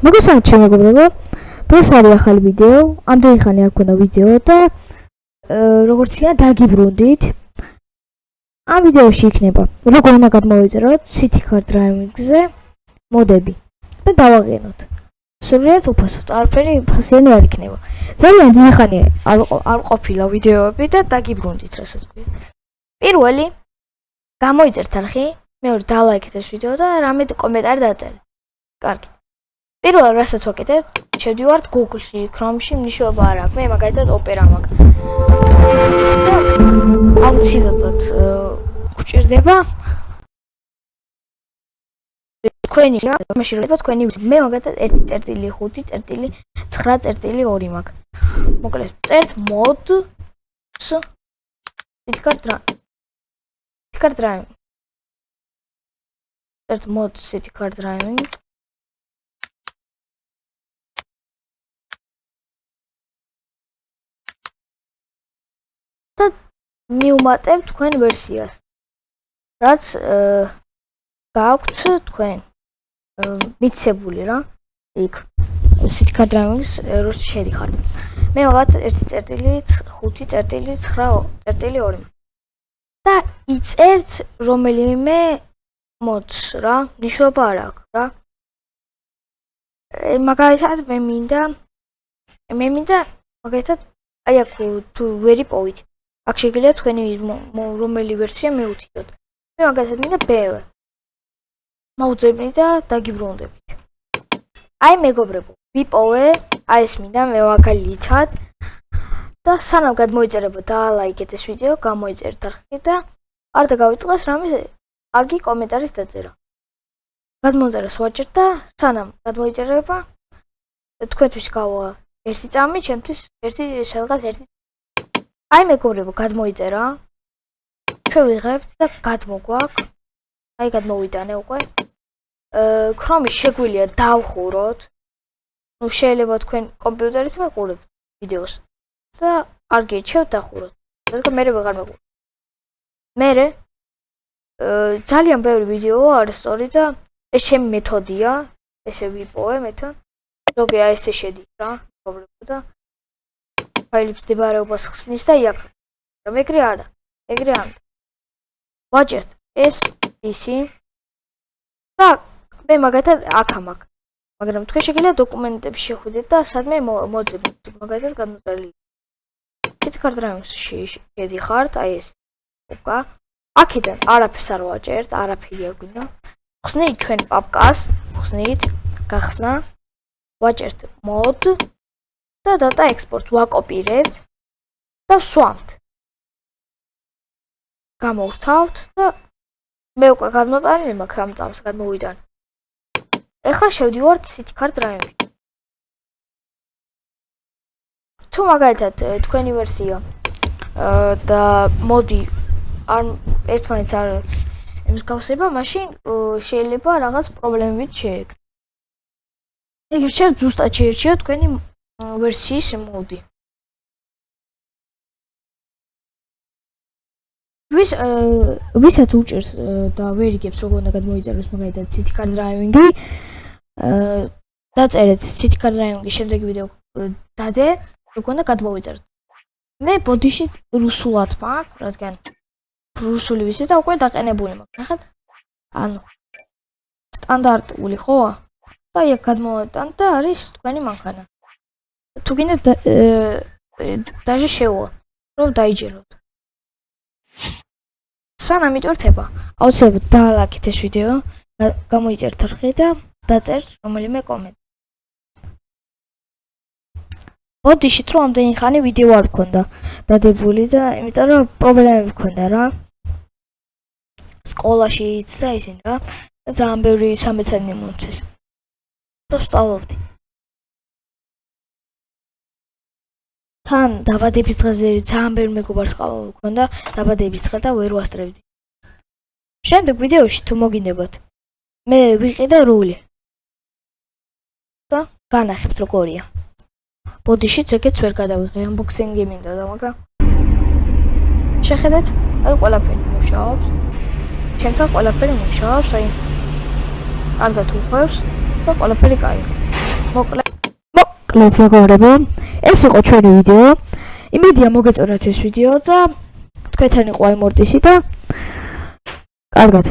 მოგესალმებით ჩემო მეგობრებო. დღეს არის ახალი ვიდეო. ამდენი ხანი არ მქონდა ვიდეო და როგორც იქნება დაგიბრუნდით. ამ ვიდეოში იქნება როგორ უნდა გადმოვიწეროთ City Car Driving-ზე მოდები და დავაღენოთ. სრულიად უფასოდ, არაფერი ფასიანი არ იქნება. ძალიან დიდი ხანი არ ყოფილა ვიდეოები და დაგიბრუნდით, რასაც ვთქვი. პირველი გამოიწერთ არხი, მეორე დალაიქეთ ეს ვიდეო და რამე კომენტარი დაწერეთ. კარგი. პირველ რასაც ვაკეთებ, შევდივართ Google-ში, Chrome-ში, მნიშვნელობა არ აქვს. მე მაგალითად Opera მაქვს. აუცილებლად გვჭირდება თქვენი მაშინ თქვენი მე მაგალითად 1.5.9.2 მაქვს. მოკლედ წერთ mod City Car Driving. წერთ mod City Car Driving. და მივუმატებ თქვენ ვერსიას. რაც გააქვთ თქვენ მიცებული რა. იქ City Car Driving-ის როცა შედიხართ. მე მაგალითად 1.5.9.2 და იწერთ რომელიმე mods რა, მნიშვნელობა არ აქვს რა. მაგალითად მე მინდა მაგალითად აი აქ თუ ვერ იპოვით. აქ შეგიძლიათ თქვენი რომელი ვერსია მიუთითოთ. მე მაგალითად მინდა BW. მოვუძებნით და დაგიბრუნდებით. აი მეგობრებო, ვიპოვე, აი ეს მინდა მე მაგალითად და სანამ გადმოიწერებო დალაიქეთ ეს ვიდეო, გამოიწერეთ არხი და არ დაგავიწყდეს რამე კარგი კომენტარის დაწერა. გადმოწერას ვაჭერთ და სანამ გადმოიწერება თქვენთვის გავა ერთი წამი, ჩემთვის ერთი სადღაც ერთი. აი მეგობრებო, გადმოიწერა. ჩვენ ვიღებთ და გადმოგვაქვს. აი გადმოვიტანე უკვე. Chrome-ში შეგვიძლია დავხუროთ. ნუ შეიძლება თქვენ კომპიუტერით მეყურებთ ვიდეოს და არ გირჩევთ დახუროთ. რადგან მე ვეღარ მეყურებ. მე ძალიან ბევრი ვიდეო არის სწორი და ეს ჩემი მეთოდია. ესე ვიპოვე მეთოდ. ზოგი აი ესე შედის რა, მეგობრებო და ფაილებს დებარეობას ხსნის და იქ. რომ ეგრე არა. ეგრე არ. ვაჭერთ ეს ისი და მე მაგალითად აქ მაქვს. მაგრამ თქვენ შეგიძლიათ დოკუმენტებში შეხვიდეთ და სადმე მოძებნით მაგალითად გადმოწერილი. City Car Driving-ში შედიხართ, აი ეს. უკა. აქედან არაფერს არ ვაჭერთ, არაფერი არ გვინდა. ხსნით ჩვენ პაპკას, ხსნით, გახსნა. ვაჭერთ mod და data export ვაკოპირებთ და ვსვამთ. გამოვთავთ და მე უკვე გადმოწარული მაქვს ამ წამს გადმოვიდან. ეხლა შევდივართ City Car Driving. თუ მაგალითად თქვენი ვერსია და მოდი არ ერთმანეთს არ მსგავსება, მაშინ შეიძლება რაღაც პრობლემებით შეექმნას. ეგრე ზუსტად შეერჩიოთ თქვენი ვერსიის მოდი. ვისაც უჭერს და ვერ იგებს როგორ უნდა გადმოიწეროს მაგალითად City Car Driving-ი, დაწერეთ City Car Driving-ის შემდეგი ვიდეო დადე, როგორ უნდა გადმოიწეროთ. მე ბოდიში რუსულად მაქვს, რადგან რუსული ვიცი და უკვე დაყენებული მაქვს. ნახეთ? ანუ სტანდარტული ხოა? და იქ გადმოვიტან და არის თქვენი მანქანა. თუ გინდა დაჟე შევა, რომ დაიჯეროთ. სანამ იტვირთება, აუცილებლად დალაიქეთ ეს ვიდეო, გამოიწერთ არხი და დაწერთ რომელიმე კომენტი. ბოდიში თუ ამდენი ხანი ვიდეო არ მქონდა დადებული და იმიტომ რომ პრობლემები მქონდა რა. სკოლაშიც და ისინი რა. და ძალიან ბევრი სამეცნიერო მომწეს. ვსწავლობდი. თან დაბადების დღეზე ძალიან ბევრი მეგობარს მქონდა დაბადების დღე და ვერ ვასწრებდი. შემდეგ ვიდეოში თუ მოგინდებათ, მე ვიყიდე რული. და განახებთ როგორია. ბოდიშიც ეგეც ვერ გადავიღე, unboxing-ი მინდა და მაგრამ შეხედეთ, აი ყველაფერი მუშაობს. ჩემთან ყველაფერი მუშაობს, აი კარგად უყვევს და ყველაფერი კაია. მოკლედ მეგობრებო, ეს იყო ჩვენი ვიდეო. იმედია მოგეწონათ ეს ვიდეო და თქვენთან იყო აი მორტისი და კარგად